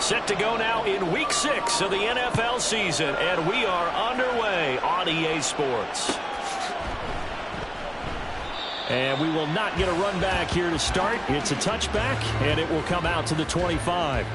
Set to go now in Week 6 of the NFL season, and we are underway on EA Sports. And we will not get a run back here to start. It's a touchback, and it will come out to the 25.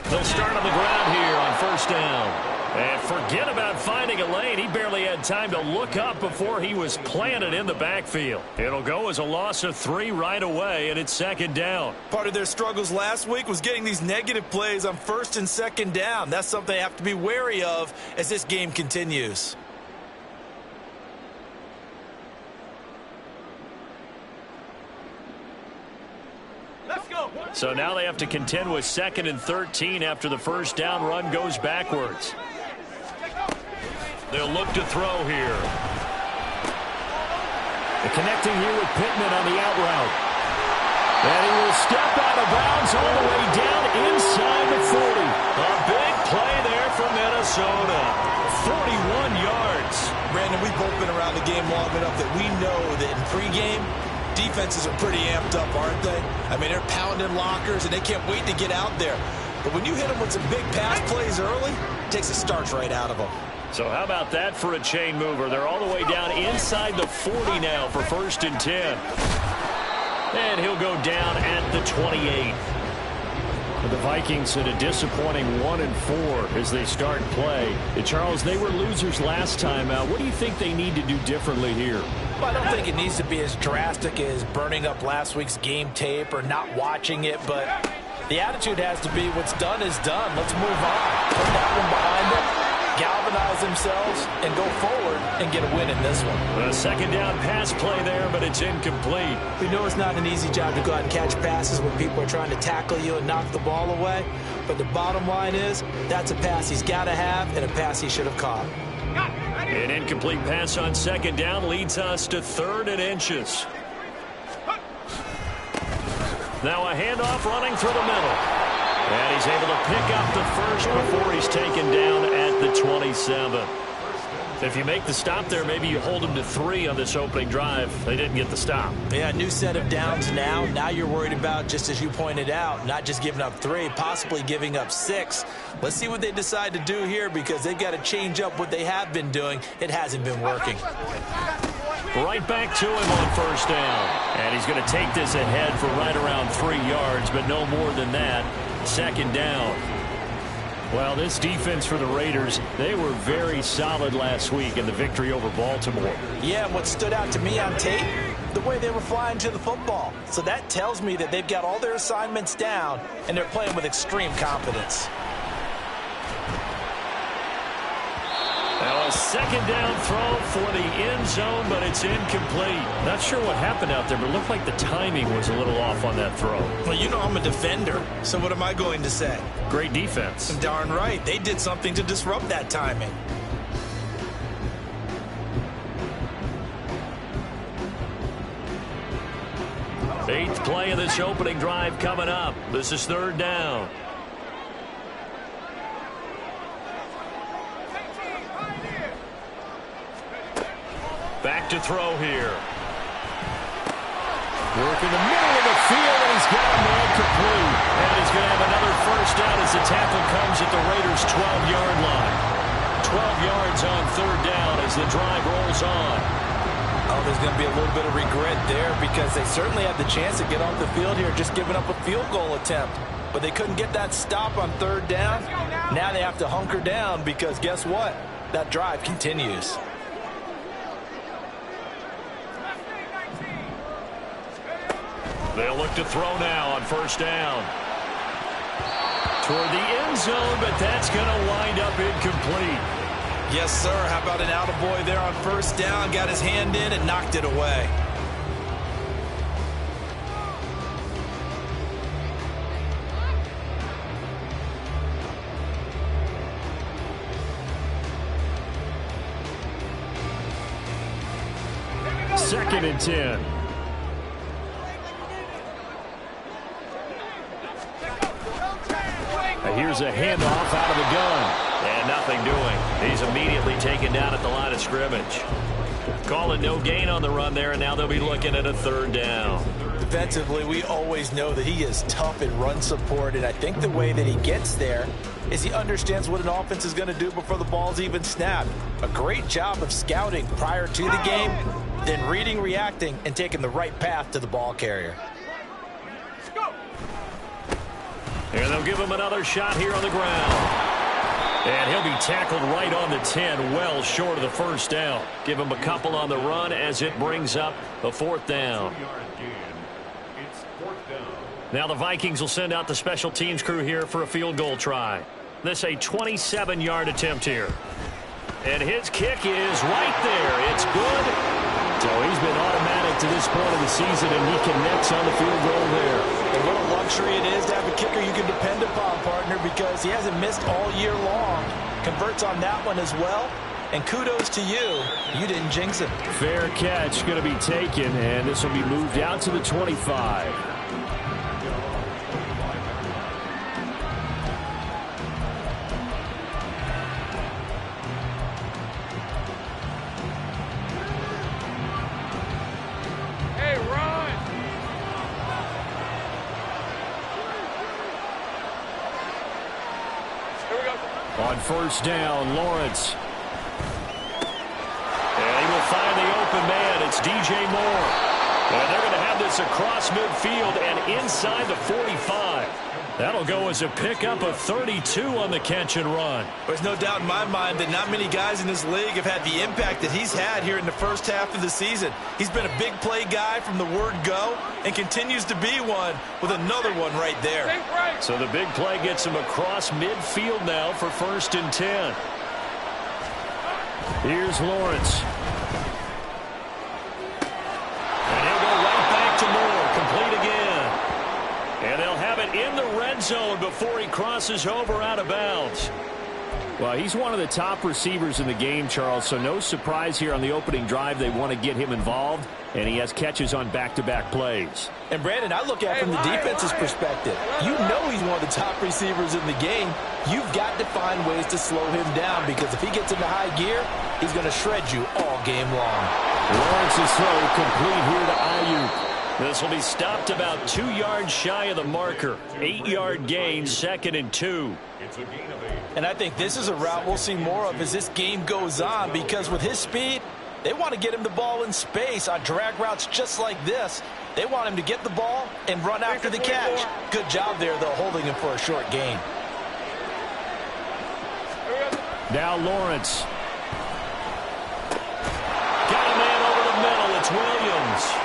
They'll start on the ground here on first down. And forget about finding a lane. He barely had time to look up before he was planted in the backfield. It'll go as a loss of 3 right away, and it's second down. Part of their struggles last week was getting these negative plays on first and second down. That's something they have to be wary of as this game continues. So now they have to contend with 2nd and 13 after the first down run goes backwards. They'll look to throw here. And connecting here with Pittman on the out route. And he will step out of bounds all the way down inside the 40. A big play there for Minnesota. 41 yards. Brandon, we've both been around the game long enough that we know that in pregame, defenses are pretty amped up, aren't they? I mean, they're pounding lockers, and they can't wait to get out there. But when you hit them with some big pass plays early, it takes the starch right out of them. So how about that for a chain mover? They're all the way down inside the 40 now for 1st and 10. And he'll go down at the 28. The Vikings in a disappointing 1-4 as they start play. Charles, they were losers last time out. What do you think they need to do differently here? Well, I don't think it needs to be as drastic as burning up last week's game tape or not watching it, but the attitude has to be what's done is done. Let's move on. Put that one behind them, galvanize themselves, and go forward and get a win in this one. A second down pass play there, but it's incomplete. We know it's not an easy job to go out and catch passes when people are trying to tackle you and knock the ball away, but the bottom line is that's a pass he's got to have and a pass he should have caught. An incomplete pass on second down leads us to 3rd and inches. Now a handoff running through the middle. And he's able to pick up the first before he's taken down at the 27. If you make the stop there, maybe you hold him to 3 on this opening drive. They didn't get the stop. Yeah, new set of downs now. Now you're worried about, just as you pointed out, not just giving up 3, possibly giving up 6. Let's see what they decide to do here because they've got to change up what they have been doing. It hasn't been working. Right back to him on first down. And he's going to take this ahead for right around 3 yards, but no more than that. Second down. Well, this defense for the Raiders, they were very solid last week in the victory over Baltimore. Yeah, and what stood out to me on tape, the way they were flying to the football. So that tells me that they've got all their assignments down, and they're playing with extreme confidence. Now a second down throw for the end zone, but it's incomplete. Not sure what happened out there, but it looked like the timing was a little off on that throw. Well, you know I'm a defender, so what am I going to say? Great defense. Darn right. They did something to disrupt that timing. Eighth play of this opening drive coming up. This is 3rd down. Back to throw here. Work in the middle of the field, and he's got a man complete. And he's going to have another first down as the tackle comes at the Raiders' 12-yard line. 12 yards on 3rd down as the drive rolls on. Oh, there's going to be a little bit of regret there because they certainly had the chance to get off the field here just giving up a field goal attempt. But they couldn't get that stop on 3rd down. Now they have to hunker down because guess what? That drive continues. They'll look to throw now on first down. Toward the end zone, but that's going to wind up incomplete. Yes, sir. How about an attaboy there on first down? Got his hand in and knocked it away. 2nd and 10. Here's a handoff out of the gun. And nothing doing. He's immediately taken down at the line of scrimmage. Calling no gain on the run there, and now they'll be looking at a 3rd down. Defensively, we always know that he is tough in run support, and I think the way that he gets there is he understands what an offense is going to do before the ball's even snapped. A great job of scouting prior to the game, then reading, reacting, and taking the right path to the ball carrier. And they'll give him another shot here on the ground. And he'll be tackled right on the 10, well short of the 1st down. Give him a couple on the run as it brings up the 4th down. Now the Vikings will send out the special teams crew here for a field goal try. This a 27-yard attempt here. And his kick is right there. It's good. So he's been automatic to this point of the season, and he connects on the field goal there. And what a luxury it is to have a kicker you can depend upon, partner, because he hasn't missed all year long. Converts on that one as well. And kudos to you. You didn't jinx it. Fair catch going to be taken, and this will be moved out to the 25. On 1st down, Lawrence. And he will find the open man. It's DJ Moore. And they're going to have this across midfield and inside the 45. That'll go as a pickup of 32 on the catch and run. There's no doubt in my mind that not many guys in this league have had the impact that he's had here in the 1st half of the season. He's been a big play guy from the word go and continues to be one with another one right there. So the big play gets him across midfield now for 1st and 10. Here's Lawrence. And he'll go right back to Moore. Complete again. And they'll have it in the red zone before he crosses over out of bounds. Well, he's one of the top receivers in the game, Charles, so no surprise here on the opening drive they want to get him involved, and he has catches on back-to-back plays. And, Brandon, I look at it from the defense's perspective. You know he's one of the top receivers in the game. You've got to find ways to slow him down because if he gets into high gear, he's going to shred you all game long. Lawrence's throw complete here to Ayuk. This will be stopped about 2 yards shy of the marker. 8-yard gain, 2nd and 2. And I think this is a route we'll see more of as this game goes on because with his speed, they want to get him the ball in space on drag routes just like this. They want him to get the ball and run after the catch. Good job there, though, holding him for a short gain. Now Lawrence. Got a man over the middle. It's Williams.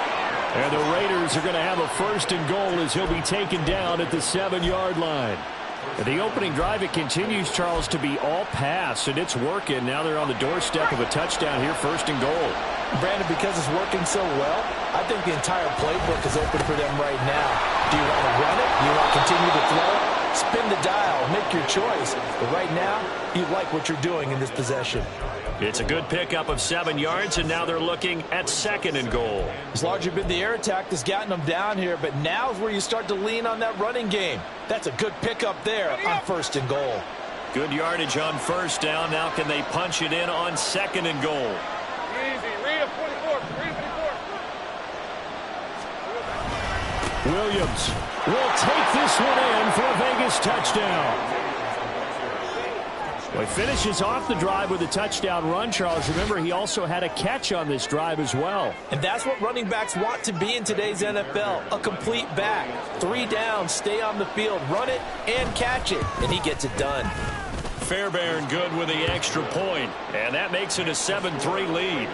And the Raiders are going to have a 1st and goal as he'll be taken down at the 7-yard line. The opening drive, it continues, Charles, to be all pass, and it's working. Now they're on the doorstep of a touchdown here, 1st and goal. Brandon, because it's working so well, I think the entire playbook is open for them right now. Do you want to run it? Do you want to continue to throw it? Spin the dial. Make your choice. But right now, you like what you're doing in this possession. It's a good pickup of 7 yards, and now they're looking at 2nd and goal. It's largely been the air attack that's gotten them down here, but now is where you start to lean on that running game. That's a good pickup there on 1st and goal. Good yardage on 1st down. Now can they punch it in on 2nd and goal? Williams will take this one in for a Vegas touchdown. Well, he finishes off the drive with a touchdown run, Charles. Remember, he also had a catch on this drive as well. And that's what running backs want to be in today's NFL, a complete back. 3 downs, stay on the field, run it, and catch it. And he gets it done. Fairbairn good with the extra point, and that makes it a 7-3 lead.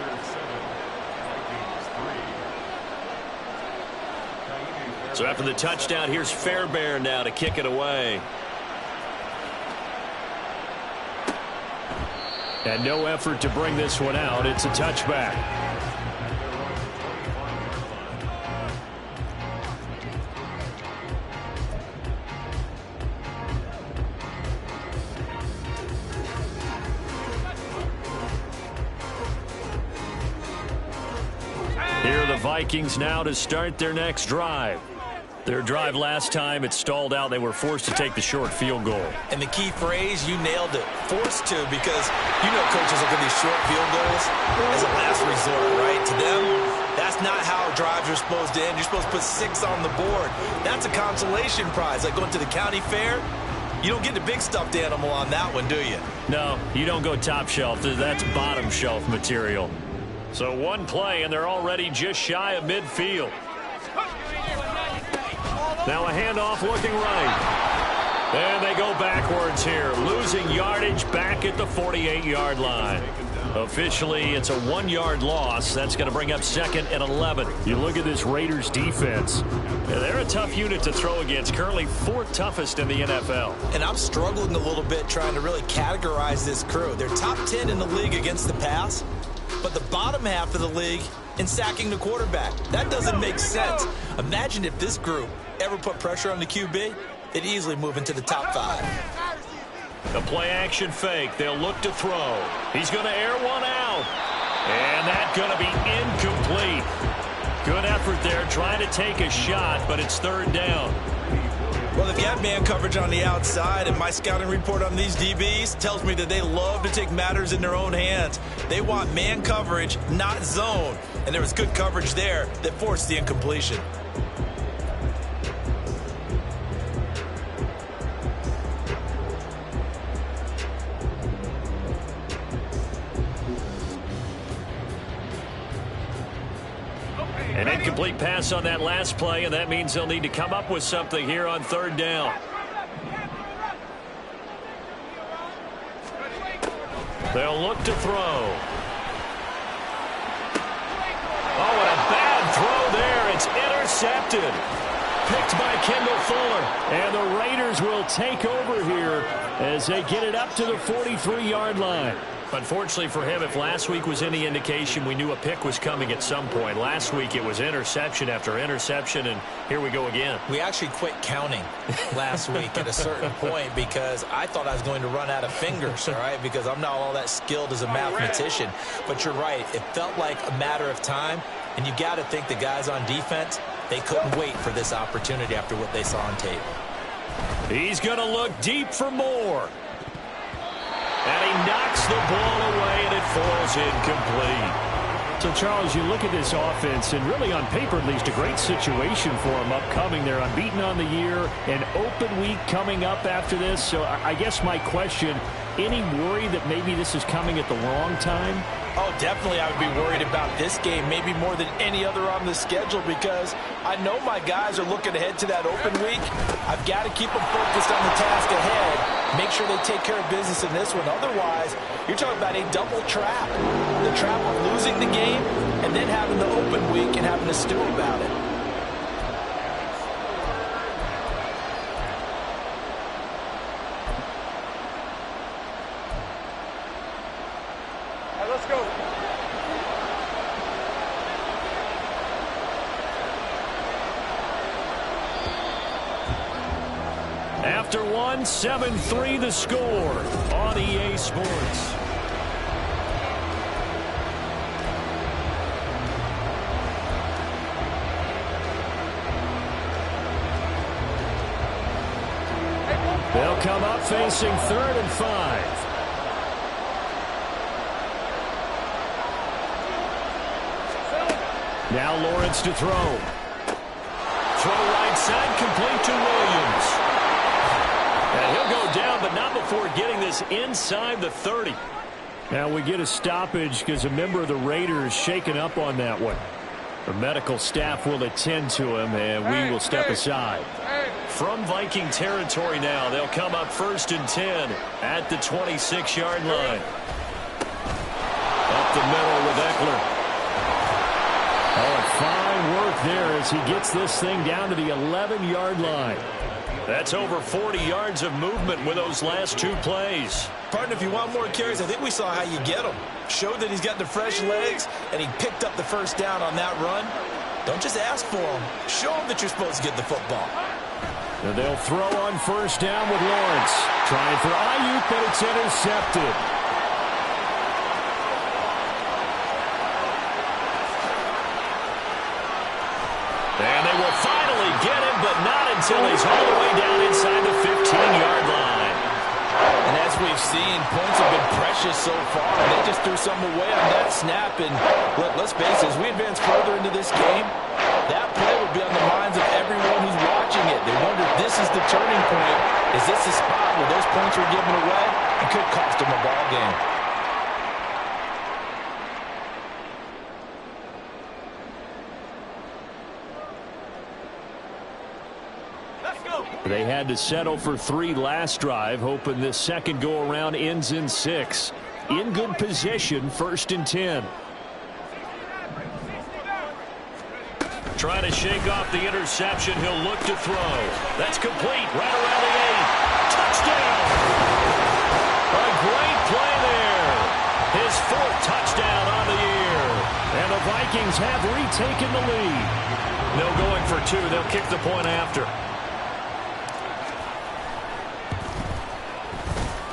So after the touchdown, here's Fairbairn now to kick it away. And no effort to bring this one out. It's a touchback. Vikings now to start their next drive. Their drive last time, it stalled out. They were forced to take the short field goal. And the key phrase, you nailed it, forced to, because you know coaches look at these short field goals as a last resort, right? To them, that's not how drives are supposed to end. You're supposed to put 6 on the board. That's a consolation prize, like going to the county fair. You don't get the big stuffed animal on that one, do you? No, you don't go top shelf. That's bottom shelf material. So one play, and they're already just shy of midfield. Now a handoff looking right. And they go backwards here, losing yardage back at the 48-yard line. Officially, it's a 1-yard loss. That's going to bring up 2nd and 11. You look at this Raiders defense. Yeah, they're a tough unit to throw against, currently 4th toughest in the NFL. And I'm struggling a little bit trying to really categorize this crew. They're top 10 in the league against the pass, but the bottom half of the league in sacking the quarterback. That doesn't make sense. Imagine if this group ever put pressure on the QB, they'd easily move into the top 5. The play-action fake. They'll look to throw. He's going to air one out. And that's going to be incomplete. Good effort there trying to take a shot, but it's 3rd down. Well, if you have man coverage on the outside, and my scouting report on these DBs tells me that they love to take matters in their own hands. They want man coverage, not zone. And there was good coverage there that forced the incompletion. An incomplete pass on that last play, and that means they'll need to come up with something here on 3rd down. They'll look to throw. Oh, and a bad throw there. It's intercepted. Picked by Kendall Fuller. And the Raiders will take over here as they get it up to the 43-yard line. Unfortunately for him, if last week was any indication, we knew a pick was coming at some point. Last week it was interception after interception, and here we go again. We actually quit counting last week at a certain point because I thought I was going to run out of fingers, all right, because I'm not all that skilled as a mathematician. But you're right. It felt like a matter of time, and you got to think the guys on defense, they couldn't wait for this opportunity after what they saw on tape. He's going to look deep for more. And he knocks the ball away, and it falls incomplete. So, Charles, you look at this offense, and really on paper, at least, a great situation for them upcoming. They're unbeaten on the year, an open week coming up after this. So I guess my question, any worry that maybe this is coming at the wrong time? Oh, definitely I would be worried about this game, maybe more than any other on the schedule, because I know my guys are looking ahead to that open week. I've got to keep them focused on the task ahead, make sure they take care of business in this one. Otherwise, you're talking about a double trap. The trap of losing the game and then having the open week and having to stew about it. Let's go. After one, 7-3 the score on EA Sports. They'll come up facing 3rd and 5. Now Lawrence to throw. Throw right side, complete to Williams. And he'll go down, but not before getting this inside the 30. Now we get a stoppage because a member of the Raiders shaken up on that one. The medical staff will attend to him, and we will step aside. From Viking territory now, they'll come up 1st and 10 at the 26-yard line. Up the middle with Eckler. Oh, fine work there as he gets this thing down to the 11-yard line. That's over 40 yards of movement with those last 2 plays. Partner, if you want more carries, I think we saw how you get them. Showed that he's got the fresh legs, and he picked up the 1st down on that run. Don't just ask for them. Show them that you're supposed to get the football. And they'll throw on 1st down with Lawrence. Trying for Ayuk, but it's intercepted. until he's all the way down inside the 15-yard line. And as we've seen, points have been precious so far. They just threw some away on that snap. And let's face it, as we advance further into this game, that play will be on the minds of everyone who's watching it. They wonder if this is the turning point. Is this the spot where those points were given away? It could cost them a ball game. They had to settle for 3 last drive, hoping this second go-around ends in 6. In good position, 1st and 10. Trying to shake off the interception. He'll look to throw. That's complete. Right around the 8. Touchdown! A great play there. His 4th touchdown on the year. And the Vikings have retaken the lead. No going for 2. They'll kick the point after.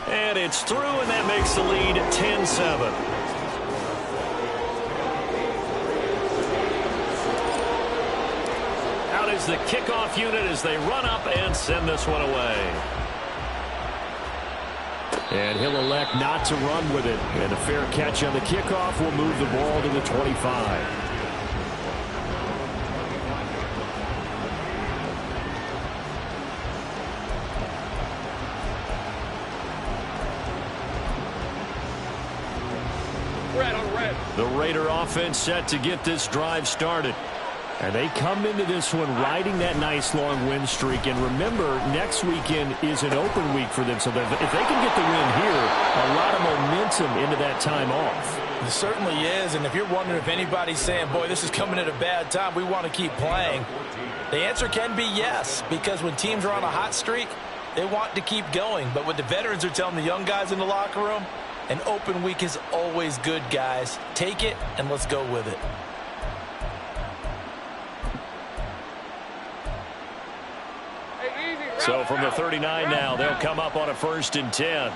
And it's through, and that makes the lead 10-7. Out is the kickoff unit as they run up and send this one away. And he'll elect not to run with it. And a fair catch on the kickoff will move the ball to the 25. The Raider offense set to get this drive started. And they come into this one riding that nice long win streak. And remember, next weekend is an open week for them. So if they can get the win here, a lot of momentum into that time off. It certainly is. And if you're wondering if anybody's saying, boy, this is coming at a bad time, we want to keep playing, the answer can be yes. Because when teams are on a hot streak, they want to keep going. But what the veterans are telling the young guys in the locker room, an open week is always good, guys. Take it, and let's go with it. So from the 39 now, they'll come up on a 1st and 10.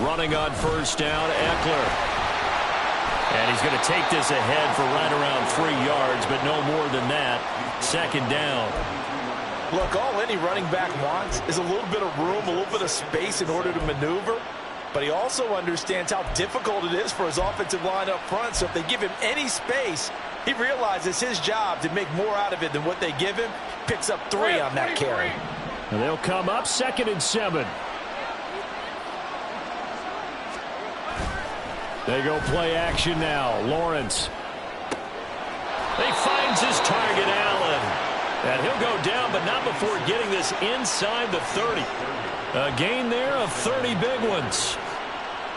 Running on 1st down, Eckler. And he's going to take this ahead for right around 3 yards, but no more than that. 2nd down. Look, all any running back wants is a little bit of room, a little bit of space in order to maneuver. But he also understands how difficult it is for his offensive line up front. So if they give him any space, he realizes his job to make more out of it than what they give him. Picks up 3 on that carry. And they'll come up 2nd and 7. They go play action now. Lawrence. He finds his target, Allen. And he'll go down, but not before getting this inside the 30. A gain there of 30 big ones.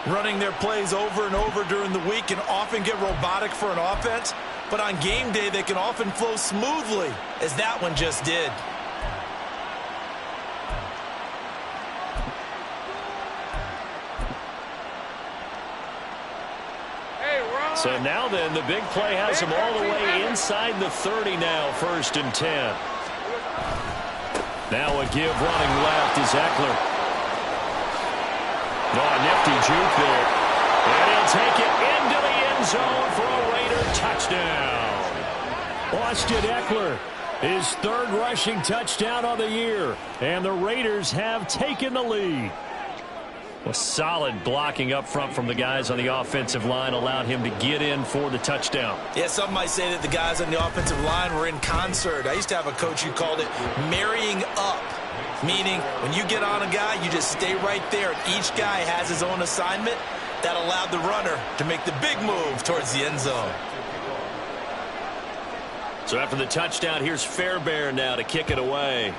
Running their plays over and over during the week can often get robotic for an offense, but on game day they can often flow smoothly, as that one just did. So now then, the big play has him all the way inside the 30 now, 1st and 10. Now a give running left is Eckler. Oh, a nifty juke there. And he'll take it into the end zone for a Raider touchdown. Austin Eckler, his 3rd rushing touchdown on the year. And the Raiders have taken the lead. Well, solid blocking up front from the guys on the offensive line allowed him to get in for the touchdown. Yeah, some might say that the guys on the offensive line were in concert. I used to have a coach who called it marrying up, meaning when you get on a guy, you just stay right there. Each guy has his own assignment. That allowed the runner to make the big move towards the end zone. So after the touchdown, here's Fairbairn now to kick it away.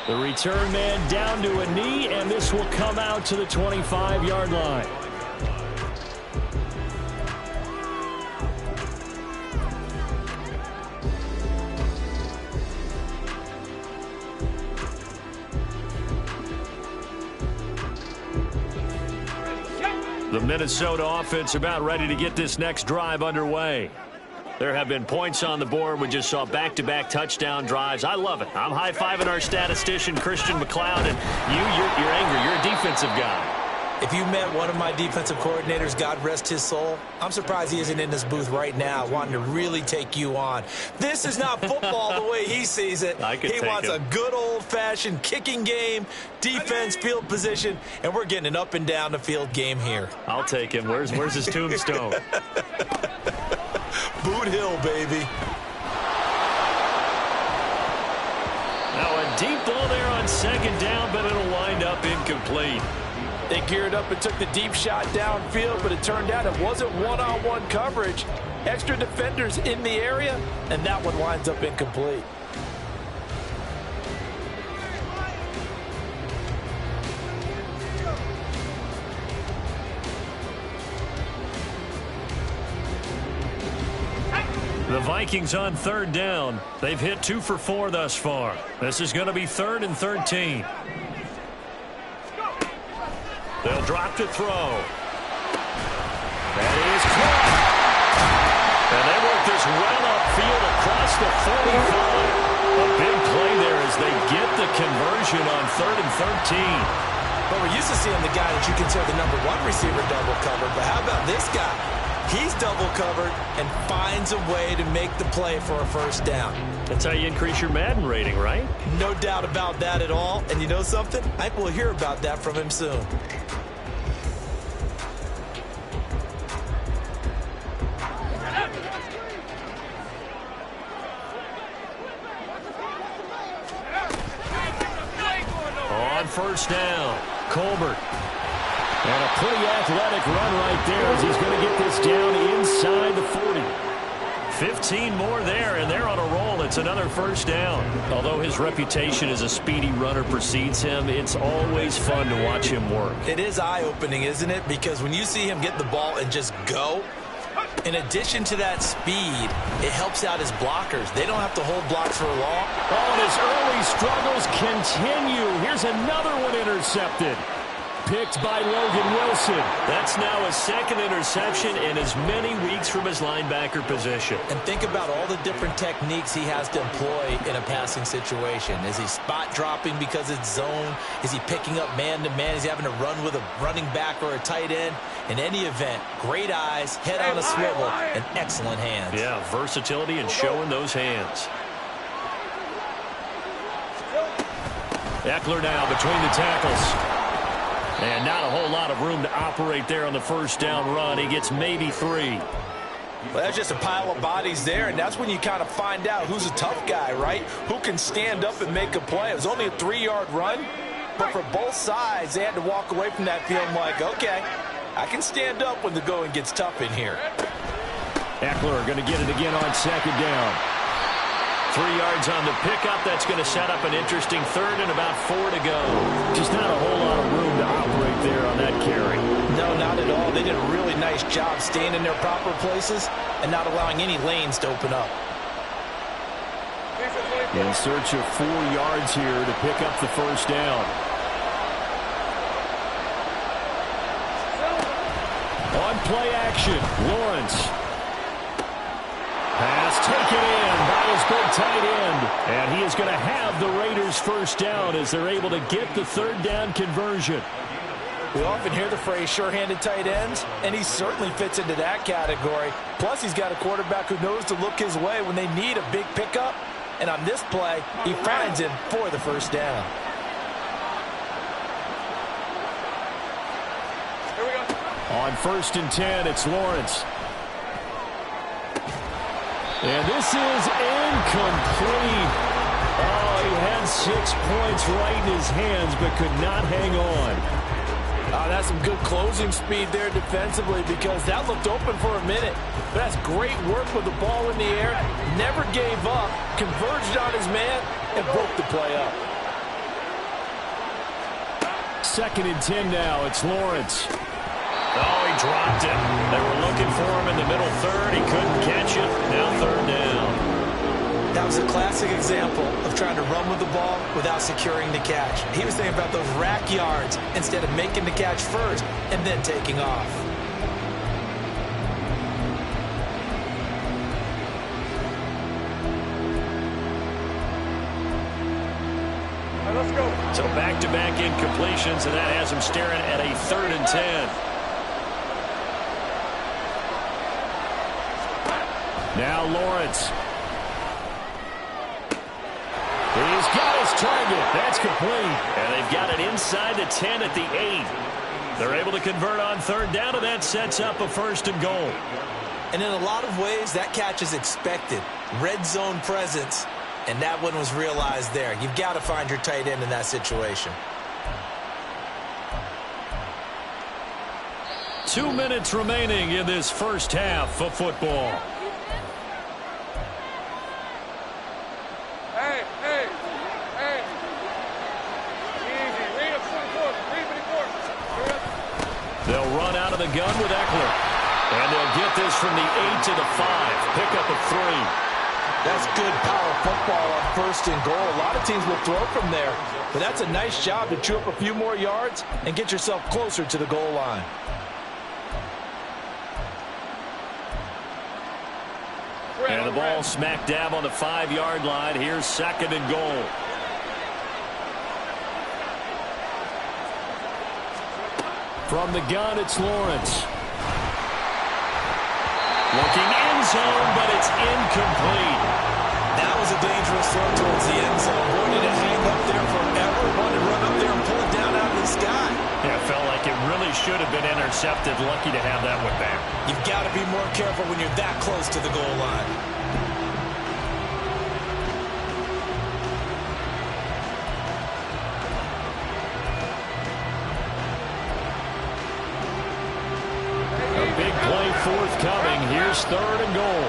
The return man down to a knee, and this will come out to the 25-yard line. The Minnesota offense about ready to get this next drive underway. There have been points on the board. We just saw back-to-back touchdown drives. I love it. I'm high-fiving our statistician, Christian McLeod, and you're angry. You're a defensive guy. If you met one of my defensive coordinators, God rest his soul, I'm surprised he isn't in this booth right now wanting to really take you on. This is not football the way he sees it. He wants a good old-fashioned kicking game, defense, field position, and we're getting an up and down the field game here. I'll take him. Where's his tombstone? Boot Hill, baby. Now a deep ball there on second down, but it'll wind up incomplete. They geared up and took the deep shot downfield, but it turned out it wasn't one-on-one coverage. Extra defenders in the area, and that one winds up incomplete. The Vikings on third down. They've hit 2 for 4 thus far. This is going to be 3rd and 13. They'll drop to throw. That is caught. And they work this well upfield across the 45. A big play there as they get the conversion on 3rd and 13. But we're used to seeing the guy that you consider the #1 receiver double covered. But how about this guy? He's double covered and finds a way to make the play for a first down. That's how you increase your Madden rating, right? No doubt about that at all. And you know something? I think we'll hear about that from him soon. On first down, Colbert. And a pretty athletic run right there as he's going to get this down inside the 40. 15 more there, and they're on a roll. It's another first down. Although his reputation as a speedy runner precedes him, it's always fun to watch him work. It is eye-opening, isn't it? Because when you see him get the ball and just go, in addition to that speed, it helps out his blockers. They don't have to hold blocks for long. Oh, and his early struggles continue. Here's another one intercepted. Picked by Logan Wilson. That's now his 2nd interception in as many weeks from his linebacker position. And think about all the different techniques he has to employ in a passing situation. Is he spot dropping because it's zone? Is he picking up man-to-man? Is he having to run with a running back or a tight end? In any event, great eyes, head on a swivel, and excellent hands. Yeah, versatility and showing those hands. Eckler now between the tackles. And not a whole lot of room to operate there on the first down run. He gets maybe 3. Well, that's just a pile of bodies there, and that's when you kind of find out who's a tough guy, right? Who can stand up and make a play. It was only a 3-yard run, but for both sides, they had to walk away from that feeling like, okay, I can stand up when the going gets tough in here. Eckler going to get it again on second down. 3 yards on the pickup. That's going to set up an interesting 3rd and about 4 to go. Just not a whole lot of room to operate there on that carry. No, not at all. They did a really nice job staying in their proper places and not allowing any lanes to open up. In search of 4 yards here to pick up the first down. On play action, Lawrence. Pass taken in by his big tight end. And he is going to have the Raiders first down as they're able to get the 3rd down conversion. We often hear the phrase sure-handed tight ends, and he certainly fits into that category. Plus, he's got a quarterback who knows to look his way when they need a big pickup. And on this play, he finds him for the first down. Here we go. On 1st and 10, it's Lawrence. And this is incomplete. Oh, he had 6 points right in his hands, but could not hang on. That's some good closing speed there defensively because that looked open for a minute. But that's great work with the ball in the air. Never gave up, converged on his man, and broke the play up. 2nd and 10 now. It's Lawrence. Oh, he dropped it. They were looking for him in the middle 3rd. He couldn't catch it. Now 3rd down. That was a classic example of trying to run with the ball without securing the catch. He was thinking about those rack yards instead of making the catch first and then taking off. All right, let's go. So back-to-back incompletions, and that has him staring at a 3rd and 10. Now Lawrence. He's got his target. That's complete. And they've got it inside the 10 at the 8. They're able to convert on 3rd down, and that sets up a 1st and goal. And in a lot of ways, that catch is expected. Red zone presence, and that one was realized there. You've got to find your tight end in that situation. 2 minutes remaining in this first half of football. They'll run out of the gun with Eckler. And they'll get this from the 8 to the 5. Pick up a 3. That's good power football on 1st and goal. A lot of teams will throw from there. But that's a nice job to chew up a few more yards and get yourself closer to the goal line. And the ball smack dab on the 5-yard line. Here's 2nd and goal. From the gun, it's Lawrence. Looking end zone, but it's incomplete. That was a dangerous throw towards the end zone. Boy, did it hang up there forever. Wanted to run up there and pull it down out of the sky. Yeah, it felt like it really should have been intercepted. Lucky to have that one back. You've got to be more careful when you're that close to the goal line. Big play forthcoming. Here's 3rd and goal.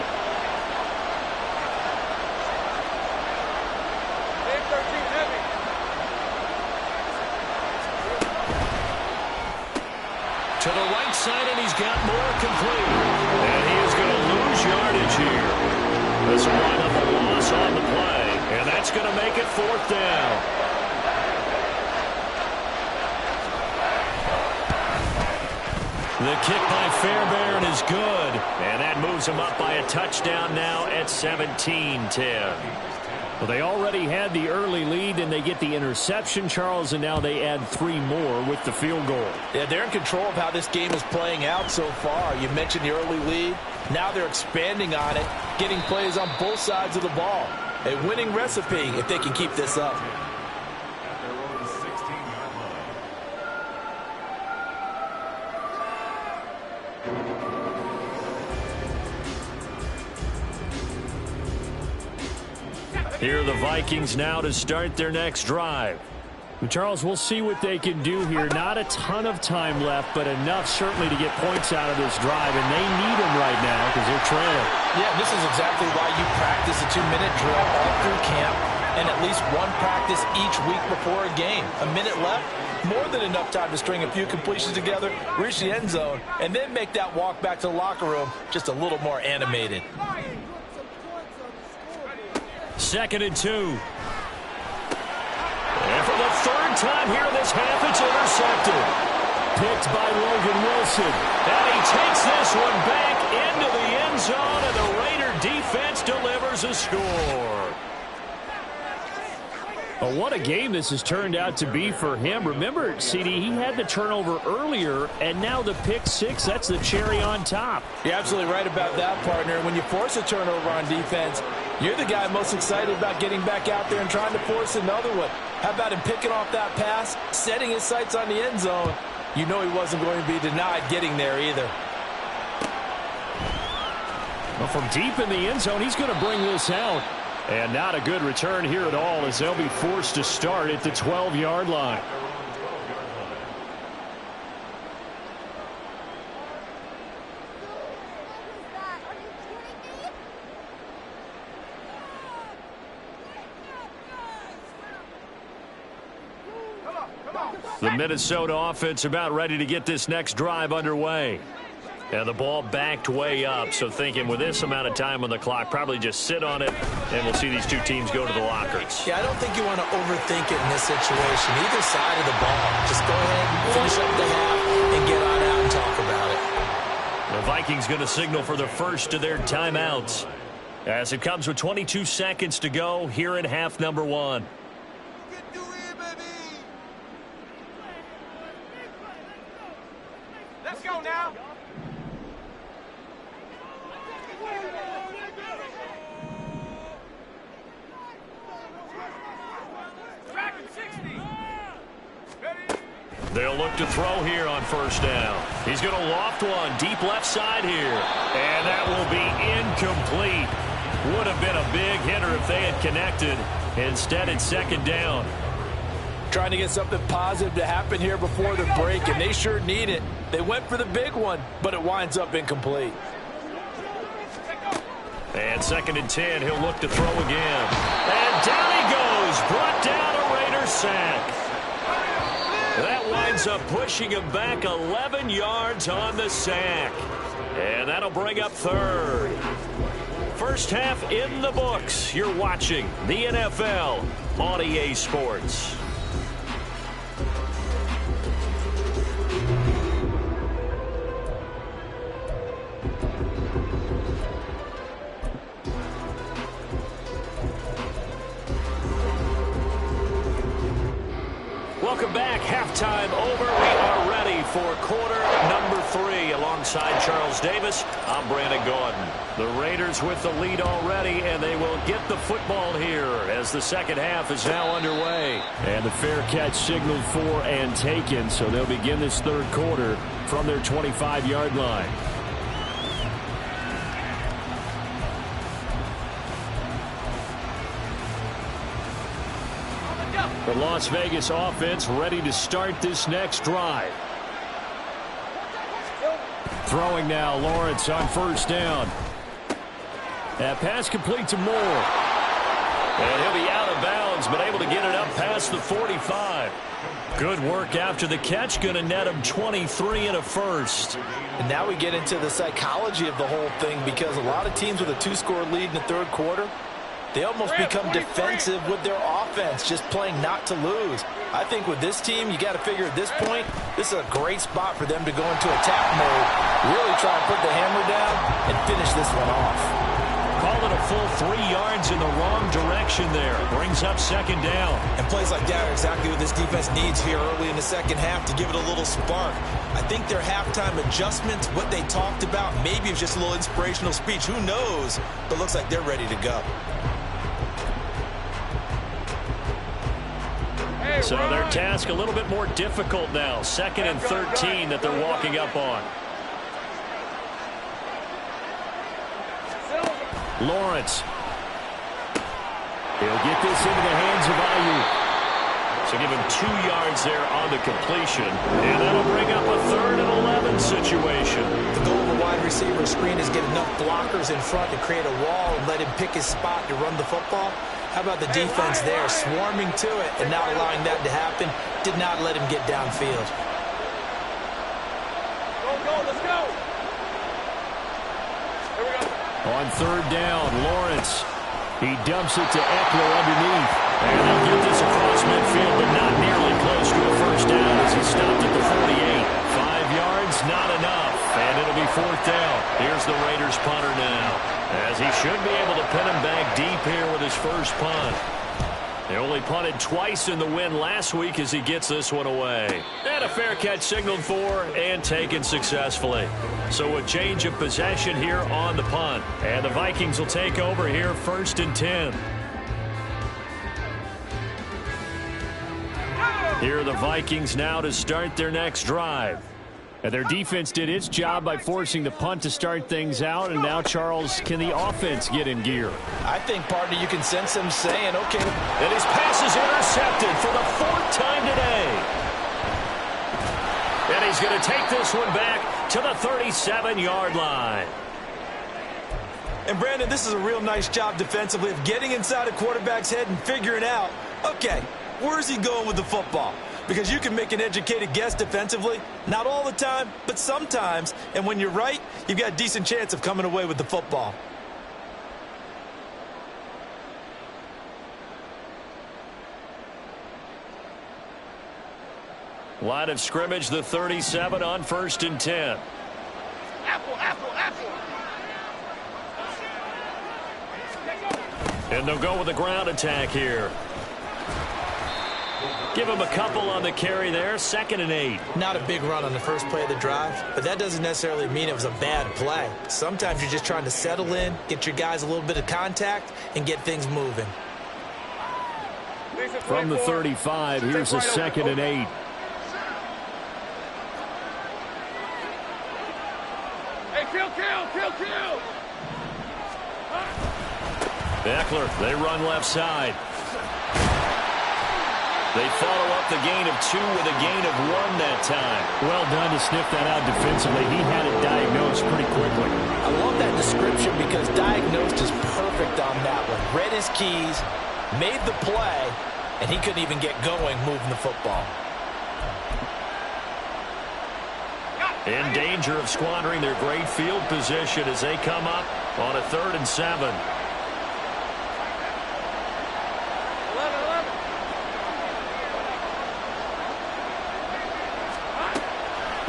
To the right side, and he's got more complete. And he is going to lose yardage here. This will wind up a loss on the play. And that's going to make it 4th down. The kick by Fairbairn is good. And that moves him up by a touchdown now at 17-10. Well, they already had the early lead, and they get the interception, Charles, and now they add 3 more with the field goal. Yeah, they're in control of how this game is playing out so far. You mentioned the early lead. Now they're expanding on it, getting plays on both sides of the ball. A winning recipe if they can keep this up. Here are the Vikings now to start their next drive. Charles, we'll see what they can do here. Not a ton of time left, but enough certainly to get points out of this drive, and they need them right now because they're trailing. Yeah, this is exactly why you practice a 2-minute drill all through camp and at least one practice each week before a game. A minute left, more than enough time to string a few completions together, reach the end zone, and then make that walk back to the locker room just a little more animated. 2nd and 2. And for the 3rd time here in this half, it's intercepted. Picked by Logan Wilson. And he takes this one back into the end zone, and the Raider defense delivers a score. Well, what a game this has turned out to be for him. Remember, CD, he had the turnover earlier, and now the pick 6, that's the cherry on top. You're absolutely right about that, partner. When you force a turnover on defense, you're the guy most excited about getting back out there and trying to force another one. How about him picking off that pass, setting his sights on the end zone? You know he wasn't going to be denied getting there either. Well, from deep in the end zone, he's going to bring this out. And not a good return here at all as they'll be forced to start at the 12-yard line. The Minnesota offense about ready to get this next drive underway. And the ball backed way up, so thinking with this amount of time on the clock, probably just sit on it, and we'll see these two teams go to the lockers. Yeah, I don't think you want to overthink it in this situation. Either side of the ball. Just go ahead and finish up the half and get on out and talk about it. The Vikings going to signal for the first of their timeouts as it comes with 22 seconds to go here in half number 1. You can do it, baby! They'll look to throw here on first down. He's going to loft one deep left side here. And that will be incomplete. Would have been a big hitter if they had connected. Instead, it's second down. Trying to get something positive to happen here before the break, and they sure need it. They went for the big one, but it winds up incomplete. And second and 10, he'll look to throw again. And down he goes, brought down a Raider sack. That winds up pushing him back 11 yards on the sack. And that'll bring up third. First half in the books. You're watching the NFL on EA Sports. Welcome back. Halftime over. We are ready for quarter number 3. Alongside Charles Davis, I'm Brandon Gaudin. The Raiders with the lead already, and they will get the football here as the second half is now underway. And the fair catch signaled for and taken, so they'll begin this third quarter from their 25-yard line. The Las Vegas offense ready to start this next drive. Throwing now, Lawrence on first down. That pass complete to Moore. And he'll be out of bounds, but able to get it up past the 45. Good work after the catch. Going to net him 23 and a first. And now we get into the psychology of the whole thing, because a lot of teams with a 2-score lead in the third quarter, they almost become defensive with their offense, just playing not to lose. I think with this team, you got to figure at this point, this is a great spot for them to go into attack mode, really try and put the hammer down and finish this one off. Call it a full 3 yards in the wrong direction there. Brings up second down. And plays like that are exactly what this defense needs here early in the second half to give it a little spark. I think their halftime adjustments, what they talked about, maybe it's just a little inspirational speech. Who knows? But looks like they're ready to go. So their task a little bit more difficult now. Second and 13 that they're walking up on. Lawrence. He'll get this into the hands of Ayuk. So give him 2 yards there on the completion. And that'll bring up a 3rd and 11 situation. The goal of a wide receiver screen is get enough blockers in front to create a wall and let him pick his spot to run the football. How about the defense there, swarming to it and not allowing that to happen? Did not let him get downfield. Let's go. Here we go. On third down, Lawrence. He dumps it to Eckler underneath. And they'll get this across midfield, but not nearly close to a first down as he stopped at the 48. 5 yards, not enough. And it'll be fourth down. Here's the Raiders punter now, as he should be able to pin him back deep here with his first punt. They only punted twice in the win last week as he gets this one away. And a fair catch signaled for and taken successfully. So a change of possession here on the punt. And the Vikings will take over here first and 10. Here are the Vikings now to start their next drive. And their defense did its job by forcing the punt to start things out. And now, Charles, can the offense get in gear? I think, partner, you can sense him saying, okay. And his pass is intercepted for the 4th time today. And he's going to take this one back to the 37-yard line. And, Brandon, this is a real nice job defensively of getting inside a quarterback's head and figuring out, okay, where's he going with the football? Because you can make an educated guess defensively. Not all the time, but sometimes. And when you're right, you've got a decent chance of coming away with the football. Line of scrimmage, the 37 on first and 10. And they'll go with the ground attack here. Give him a couple on the carry there. 2nd and 8. Not a big run on the first play of the drive, but that doesn't necessarily mean it was a bad play. Sometimes you're just trying to settle in, get your guys a little bit of contact, and get things moving. From the 35, here's a 2nd and 8. Eckler, they run left side. They follow up the gain of 2 with a gain of 1 that time. Well done to sniff that out defensively. He had it diagnosed pretty quickly. I love that description because diagnosed is perfect on that one. Read his keys, made the play, and he couldn't even get going moving the football. In danger of squandering their great field position as they come up on a 3rd and 7.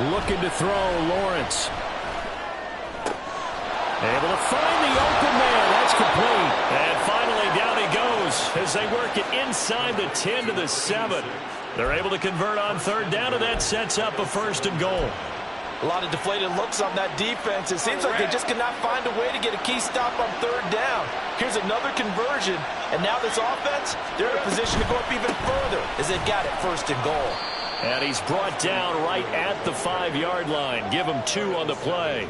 Looking to throw, Lawrence. Able to find the open man. That's complete. And finally down he goes as they work it inside the 10 to the 7. They're able to convert on 3rd down, and that sets up a 1st and goal. A lot of deflated looks on that defense. It seems like they just cannot find a way to get a key stop on 3rd down. Here's another conversion, and now this offense, they're in a position to go up even further as they've got it 1st and goal. And he's brought down right at the 5-yard line. Give him 2 on the play.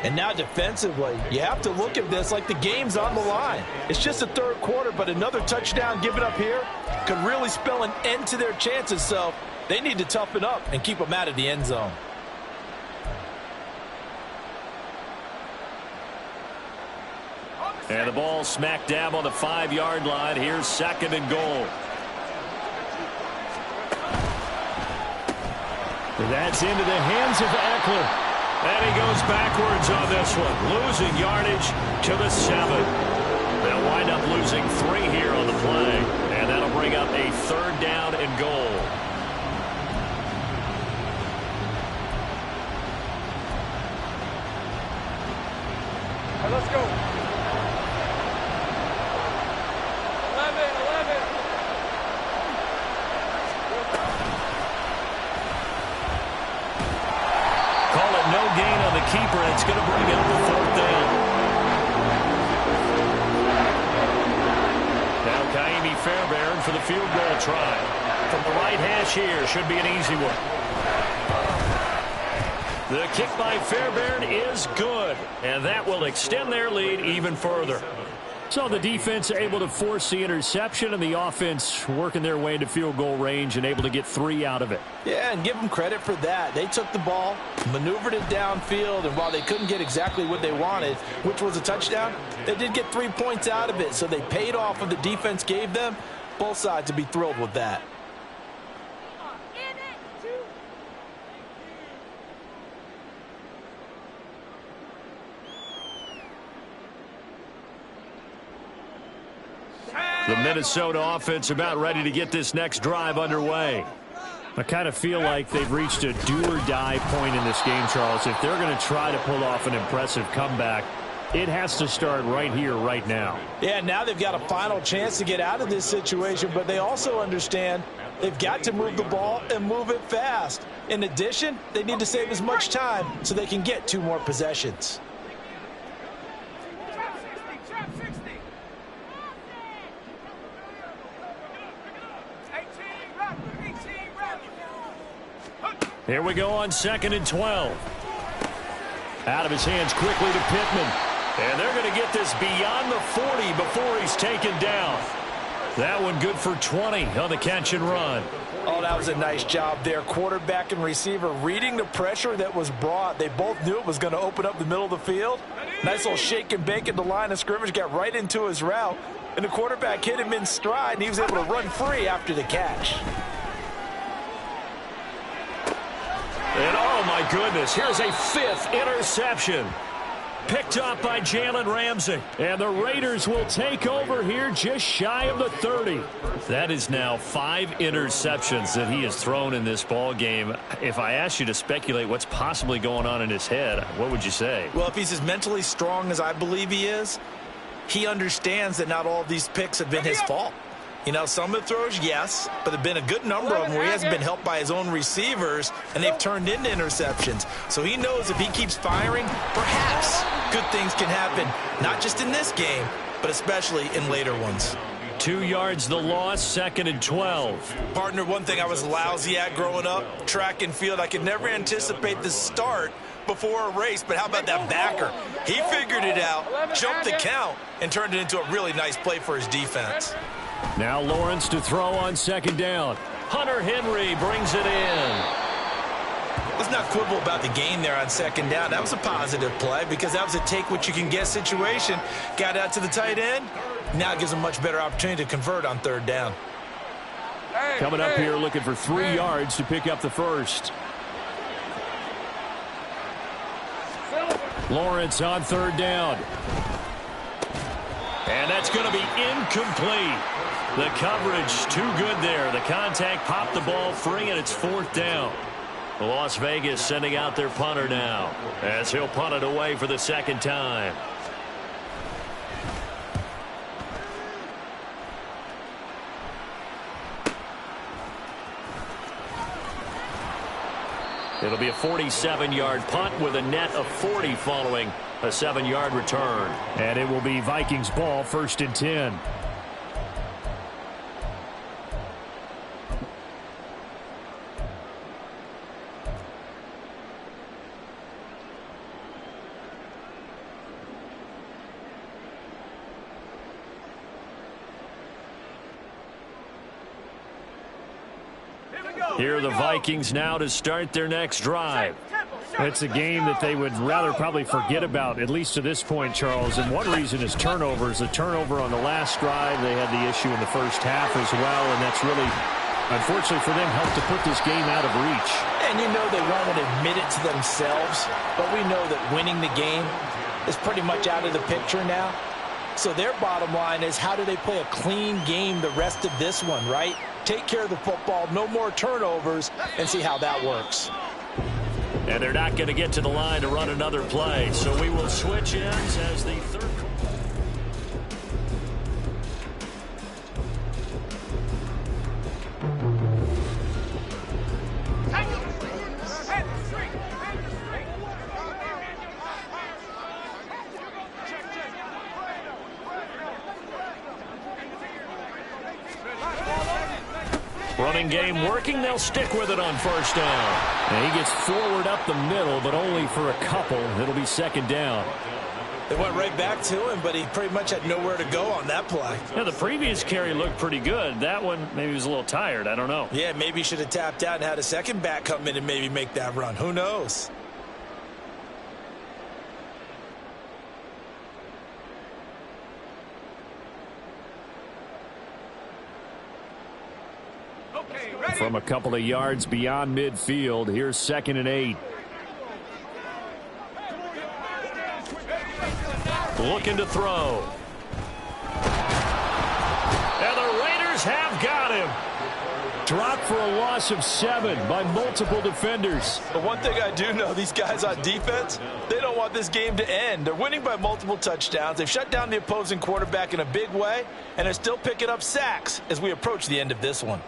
And now defensively, you have to look at this like the game's on the line. It's just the 3rd quarter, but another touchdown given up here could really spell an end to their chances. So they need to toughen up and keep them out of the end zone. And the ball smack dab on the 5-yard line. Here's 2nd and goal. That's into the hands of Eckler. And he goes backwards on this one, losing yardage to the 7. They'll wind up losing 3 here on the play, and that'll bring up a 3rd down and goal. All right, let's go. 11. Call it no gain on the keeper. It's going to bring up the 4th down. Now Kaimi Fairbairn for the field goal try. From the right hash here, should be an easy one. The kick by Fairbairn is good, and that will extend their lead even further. So the defense able to force the interception, and the offense working their way into field goal range and able to get 3 out of it. Yeah, and give them credit for that. They took the ball, maneuvered it downfield, and while they couldn't get exactly what they wanted, which was a touchdown, they did get 3 points out of it. So they paid off what the defense gave them. Both sides would be thrilled with that. The Minnesota offense about ready to get this next drive underway. I kind of feel like they've reached a do-or-die point in this game, Charles. If they're going to try to pull off an impressive comeback, it has to start right here, right now. Yeah, now they've got a final chance to get out of this situation, but they also understand they've got to move the ball and move it fast. In addition, they need to save as much time so they can get 2 more possessions. Here we go on 2nd and 12. Out of his hands quickly to Pittman. And they're going to get this beyond the 40 before he's taken down. That one good for 20 on the catch and run. Oh, that was a nice job there. Quarterback and receiver reading the pressure that was brought. They both knew it was going to open up the middle of the field. Nice little shake and bake at the line of scrimmage. Got right into his route. And the quarterback hit him in stride, and he was able to run free after the catch. And oh my goodness, here's a 5th interception. Picked up by Jalen Ramsey. And the Raiders will take over here just shy of the 30. That is now 5 interceptions that he has thrown in this ball game. If I asked you to speculate what's possibly going on in his head, what would you say? Well, if he's as mentally strong as I believe he is, he understands that not all of these picks have been his fault. You know, some of the throws, yes, but there have been a good number of them where he hasn't been helped by his own receivers, and they've turned into interceptions. So he knows if he keeps firing, perhaps good things can happen, not just in this game, but especially in later ones. 2 yards the loss, 2nd and 12. Partner, one thing I was lousy at growing up, track and field, I could never anticipate the start before a race, but how about that backer? He figured it out, jumped the count, and turned it into a really nice play for his defense. Now Lawrence to throw on second down. Hunter Henry brings it in. Let's not quibble about the gain there on second down. That was a positive play because that was a take-what-you-can-get situation. Got out to the tight end. Now it gives him a much better opportunity to convert on third down. Coming up here looking for 3 yards to pick up the first. Lawrence on third down. And that's going to be incomplete. The coverage too good there. The contact popped the ball free, and it's fourth down. Las Vegas sending out their punter now as he'll punt it away for the second time. It'll be a 47-yard punt with a net of 40 following a 7-yard return. And it will be Vikings ball, 1st and 10. Here are the Vikings now to start their next drive. It's a game that they would rather probably forget about, at least to this point, Charles. And one reason is turnovers. The turnover on the last drive, they had the issue in the first half as well, and that's really, unfortunately for them, helped to put this game out of reach. And you know they won't admit it to themselves, but we know that winning the game is pretty much out of the picture now. So their bottom line is, how do they play a clean game the rest of this one, right? Take care of the football, no more turnovers, and see how that works. And they're not going to get to the line to run another play, so we will switch ends as the third. Running game working. They'll stick with it on first down. And he gets forward up the middle, but only for a couple. It'll be second down. They went right back to him, but he pretty much had nowhere to go on that play. Yeah, the previous carry looked pretty good. That one, maybe he was a little tired. I don't know. Yeah, maybe he should have tapped out and had a second back come in and maybe make that run. Who knows? From a couple of yards beyond midfield, here's 2nd and 8. Looking to throw. And the Raiders have got him. Dropped for a loss of 7 by multiple defenders. But one thing I do know, these guys on defense, they don't want this game to end. They're winning by multiple touchdowns. They've shut down the opposing quarterback in a big way, and they're still picking up sacks as we approach the end of this one.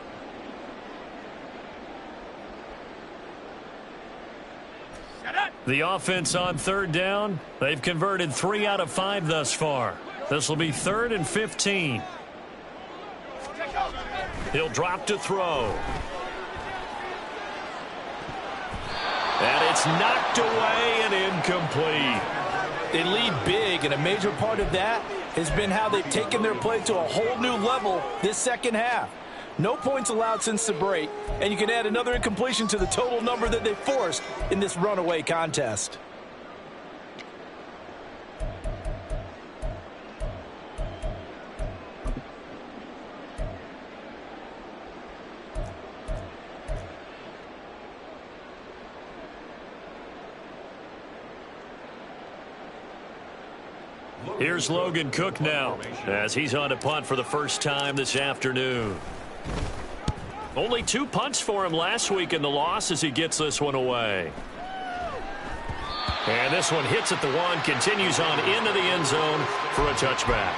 The offense on third down. They've converted 3 out of 5 thus far. This will be 3rd and 15. He'll drop to throw. And it's knocked away and incomplete. They lead big, and a major part of that has been how they've taken their play to a whole new level this second half. No points allowed since the break, and you can add another incompletion to the total number that they forced in this runaway contest. Here's Logan Cook now as he's on to punt for the first time this afternoon. Only 2 punts for him last week in the loss as he gets this one away. And this one hits at the 1, continues on into the end zone for a touchback.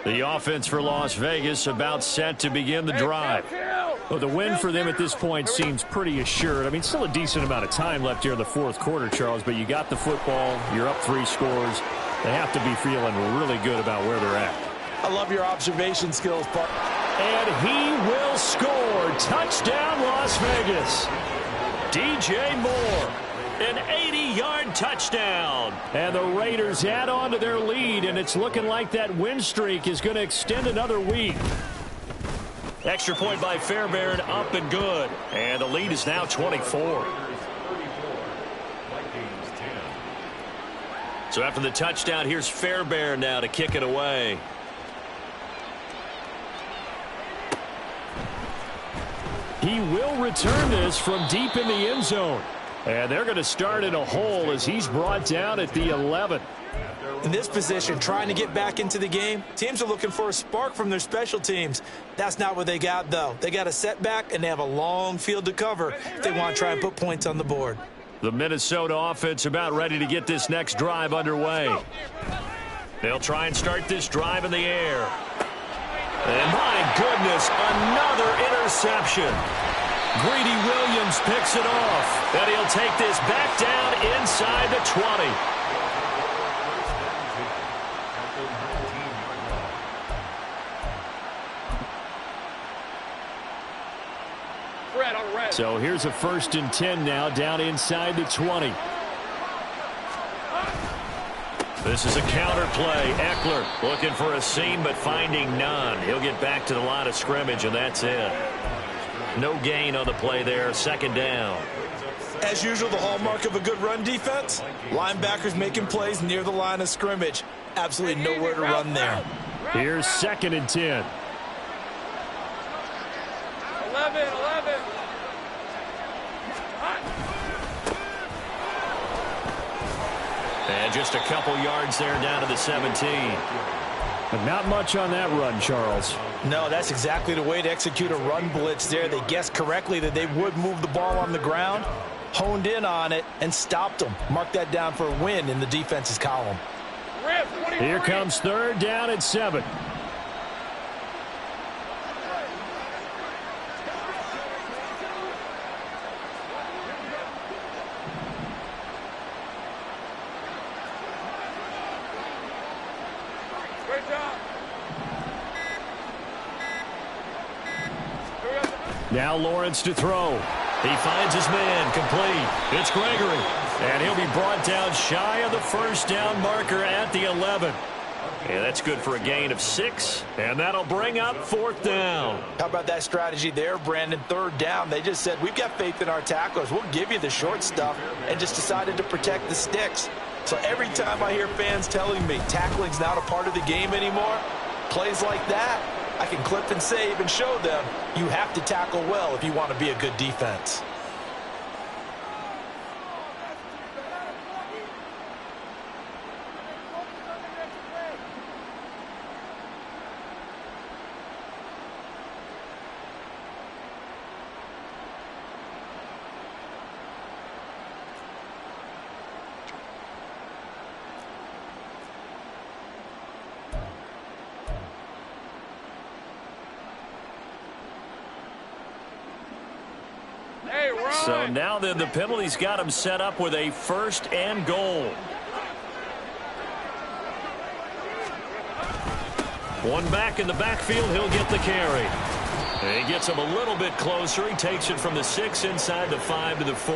The offense for Las Vegas about set to begin the drive. Well, the win for them at this point seems pretty assured. I mean, still a decent amount of time left here in the fourth quarter, Charles, but you got the football. You're up 3 scores. They have to be feeling really good about where they're at. I love your observation skills, Park. And he will score. Touchdown, Las Vegas. DJ Moore, an 80-yard touchdown. And the Raiders add on to their lead, and it's looking like that win streak is going to extend another week. Extra point by Fairbairn, up and good. And the lead is now 24. So after the touchdown, here's Fairbairn now to kick it away. He will return this from deep in the end zone. And they're going to start in a hole as he's brought down at the 11. In this position, trying to get back into the game, teams are looking for a spark from their special teams. That's not what they got, though. They got a setback, and they have a long field to cover if they want to try and put points on the board. The Minnesota offense about ready to get this next drive underway. They'll try and start this drive in the air. And my goodness, another interception. Greedy Williams picks it off. And he'll take this back down inside the 20. So here's a 1st and 10 now down inside the 20. This is a counter play. Eckler looking for a seam but finding none. He'll get back to the line of scrimmage, and that's it. No gain on the play there. 2nd down. As usual, the hallmark of a good run defense, linebackers making plays near the line of scrimmage. Absolutely nowhere to run there. Here's 2nd and 10. 11. And just a couple yards there down to the 17. But not much on that run, Charles. No, that's exactly the way to execute a run blitz there. They guessed correctly that they would move the ball on the ground, honed in on it, and stopped them. Mark that down for a win in the defense's column. Here comes 3rd down and 7. Now Lawrence to throw. He finds his man, complete. It's Gregory. And he'll be brought down shy of the 1st down marker at the 11. And that's good for a gain of 6. And that'll bring up 4th down. How about that strategy there, Brandon? 3rd down. They just said, we've got faith in our tacklers. We'll give you the short stuff, and just decided to protect the sticks. So every time I hear fans telling me tackling's not a part of the game anymore, plays like that, I can clip and save and show them you have to tackle well if you want to be a good defense. So now then the penalty's got him set up with a 1st and goal. One back in the backfield, he'll get the carry. And he gets him a little bit closer. He takes it from the 6 inside the 5 to the 4.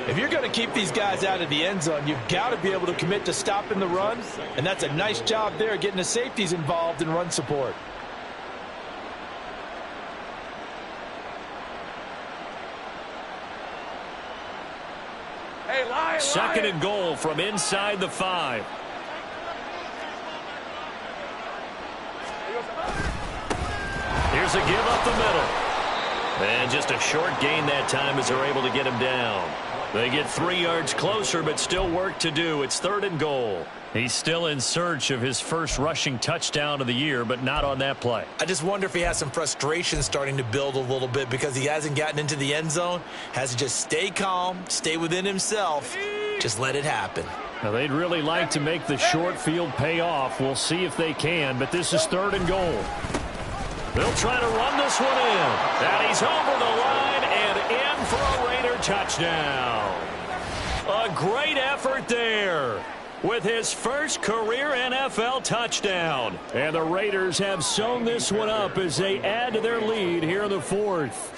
If you're going to keep these guys out of the end zone, you've got to be able to commit to stopping the run, and that's a nice job there getting the safeties involved in run support. Hey, Lion, 2nd and goal from inside the 5. Here's a give up the middle. And just a short gain that time as they're able to get him down. They get 3 yards closer, but still work to do. It's 3rd and goal. He's still in search of his first rushing touchdown of the year, but not on that play. I just wonder if he has some frustration starting to build a little bit because he hasn't gotten into the end zone. Has to just stay calm, stay within himself, just let it happen. Now, they'd really like to make the short field pay off. We'll see if they can, but this is 3rd and goal. They'll try to run this one in. And he's over the line and in for a Raider touchdown. A great effort there with his first career NFL touchdown. And the Raiders have sewn this one up as they add to their lead here in the fourth.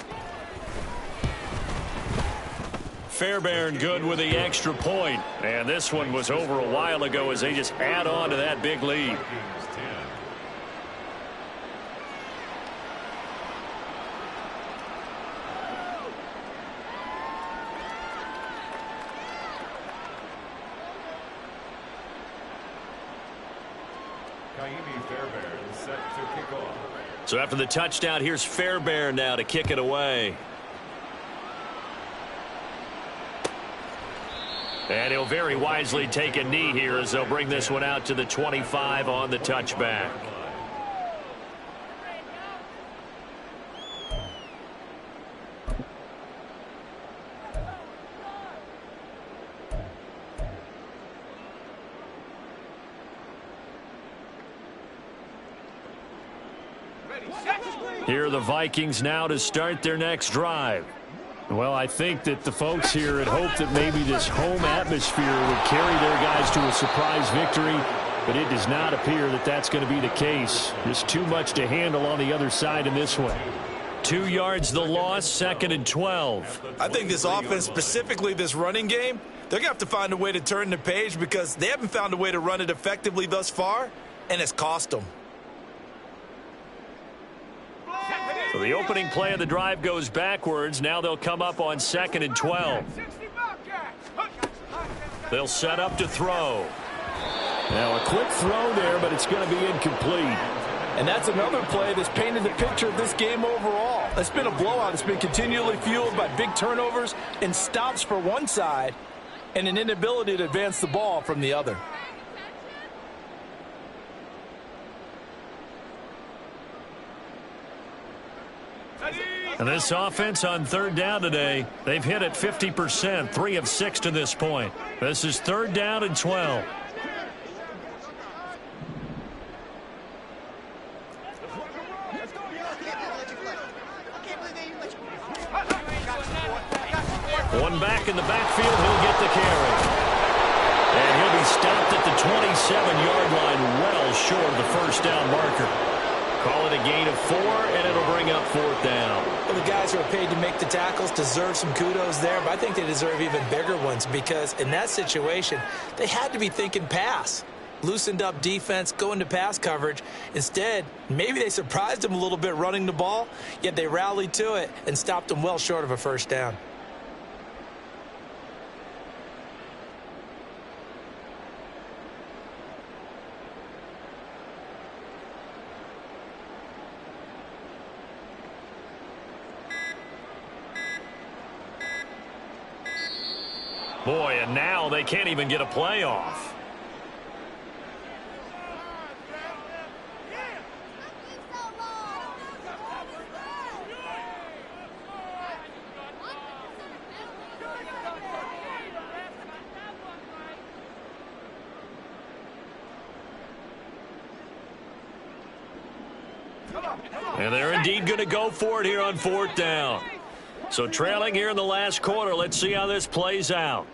Fairbairn good with the extra point. And this one was over a while ago as they just add on to that big lead. So after the touchdown, here's Fairbairn now to kick it away. And he'll very wisely take a knee here as they'll bring this one out to the 25 on the touchback. Here are the Vikings now to start their next drive. Well, I think that the folks here had hoped that maybe this home atmosphere would carry their guys to a surprise victory, but it does not appear that that's going to be the case. There's too much to handle on the other side in this one. 2 yards the loss, 2nd and 12. I think this offense, specifically this running game, they're going to have to find a way to turn the page because they haven't found a way to run it effectively thus far, and it's cost them. So the opening play of the drive goes backwards. Now they'll come up on 2nd and 12. They'll set up to throw. Now a quick throw there, but it's going to be incomplete. And that's another play that's painted the picture of this game overall. It's been a blowout. It's been continually fueled by big turnovers and stops for one side and an inability to advance the ball from the other. And this offense on 3rd down today, they've hit it 50%, 3 of 6 to this point. This is 3rd down and 12. One back in the backfield, he'll get the carry. And he'll be stopped at the 27-yard line, well short of the first down marker. Call it a gain of 4, and it'll bring up 4th down. Well, the guys who are paid to make the tackles deserve some kudos there, but I think they deserve even bigger ones because in that situation, they had to be thinking pass. Loosened up defense, going to pass coverage. Instead, maybe they surprised them a little bit running the ball, yet they rallied to it and stopped them well short of a first down. Boy, and now they can't even get a play off. And they're indeed going to go for it here on 4th down. So trailing here in the last quarter, let's see how this plays out.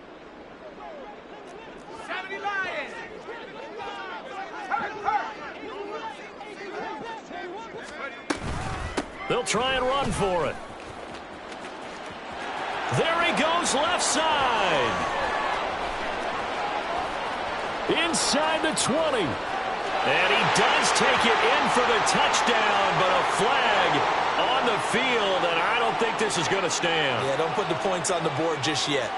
They'll try and run for it. There he goes, left side. Inside the 20. And he does take it in for the touchdown, but a flag on the field, and I don't think this is going to stand. Yeah, don't put the points on the board just yet.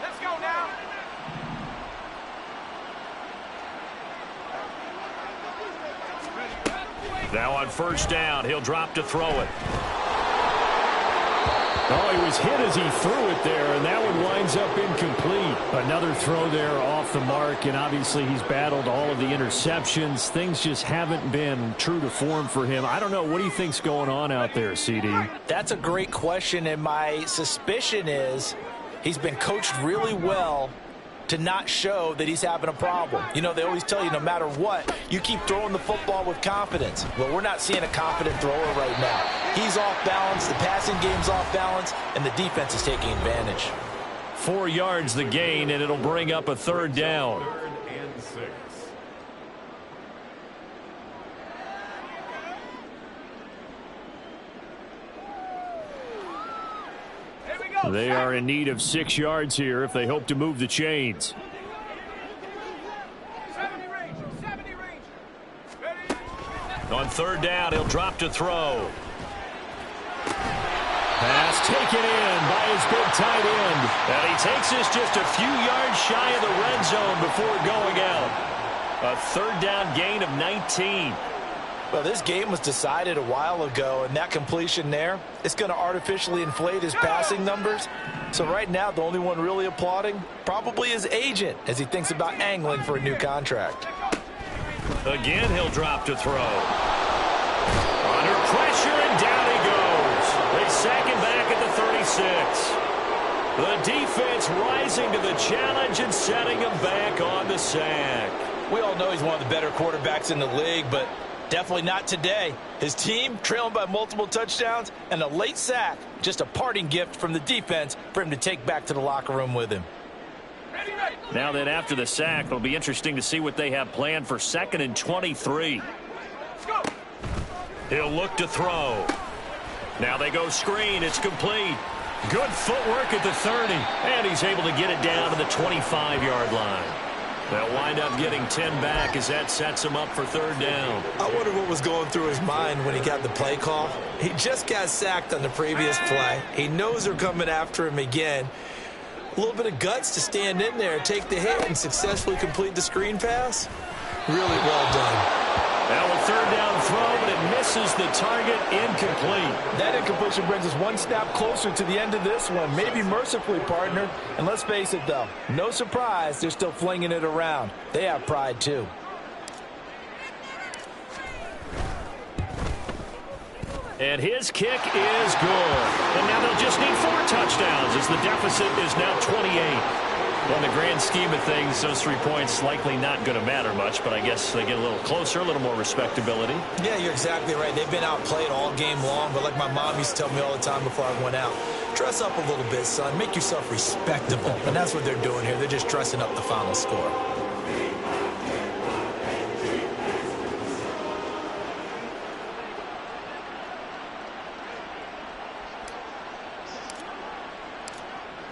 Let's go now. Now on 1st down, he'll drop to throw it. Oh, he was hit as he threw it there, and that one winds up incomplete. Another throw there off the mark, and obviously he's battled all of the interceptions. Things just haven't been true to form for him. I don't know. What do you think's going on out there, CD? That's a great question, and my suspicion is he's been coached really well to not show that he's having a problem. You know, they always tell you no matter what, you keep throwing the football with confidence. Well, we're not seeing a confident thrower right now. He's off balance, the passing game's off balance, and the defense is taking advantage. 4 yards the gain, and it'll bring up a third down. They are in need of 6 yards here if they hope to move the chains. 70 range. On third down, he'll drop to throw. Pass taken in by his big tight end. And he takes this just a few yards shy of the red zone before going out. A third down gain of 19. Well, this game was decided a while ago, and that completion there, it's going to artificially inflate his passing numbers. So right now, the only one really applauding probably his agent as he thinks about angling for a new contract. Again, he'll drop to throw. Under pressure, and down he goes. They sack him back at the 36. The defense rising to the challenge and setting him back on the sack. We all know he's one of the better quarterbacks in the league, but definitely not today. His team trailing by multiple touchdowns, and a late sack, just a parting gift from the defense for him to take back to the locker room with him. Now then, after the sack, it'll be interesting to see what they have planned for 2nd and 23. He'll look to throw. Now they go screen. It's complete. Good footwork at the 30, and he's able to get it down to the 25-yard line. They'll wind up getting 10 back as that sets him up for third down. I wonder what was going through his mind when he got the play call. He just got sacked on the previous play. He knows they're coming after him again. A little bit of guts to stand in there, take the hit, and successfully complete the screen pass. Really well done. Now a third down throw, but it misses the target, incomplete. That incompletion brings us one snap closer to the end of this one. Maybe mercifully, partner. And let's face it, though, no surprise, they're still flinging it around. They have pride, too. And his kick is good. And now they'll just need 4 touchdowns as the deficit is now 28. Well, in the grand scheme of things, those 3 points likely not going to matter much, but I guess they get a little closer, a little more respectability. Yeah, you're exactly right. They've been outplayed all game long, but like my mom used to tell me all the time before I went out, dress up a little bit, son. Make yourself respectable. And that's what they're doing here. They're just dressing up the final score.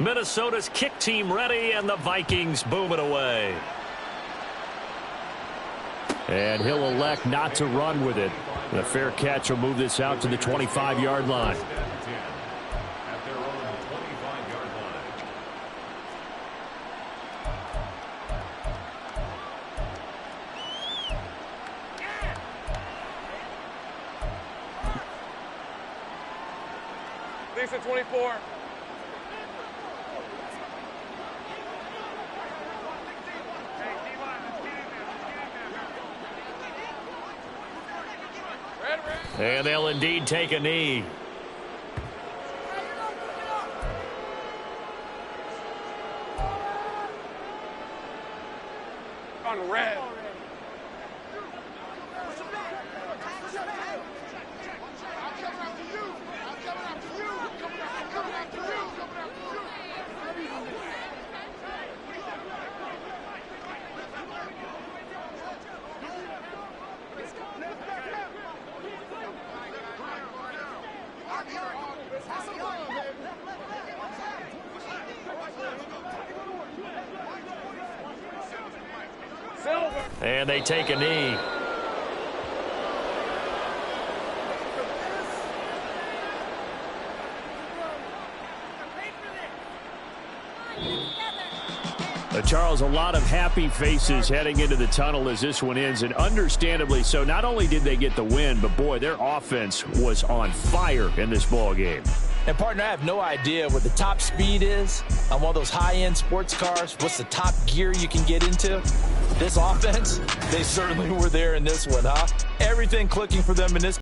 Minnesota's kick team ready, and the Vikings boom it away. And he'll elect not to run with it. The fair catch will move this out to the 25-yard line. Lisa 24. And they'll indeed take a knee. On red. And they take a knee. Charles, a lot of happy faces heading into the tunnel as this one ends, and understandably so. Not only did they get the win, but boy, their offense was on fire in this ball game. And, partner, I have no idea what the top speed is on one of those high-end sports cars. What's the top gear you can get into? This offense, they certainly were there in this one, huh? Everything clicking for them in this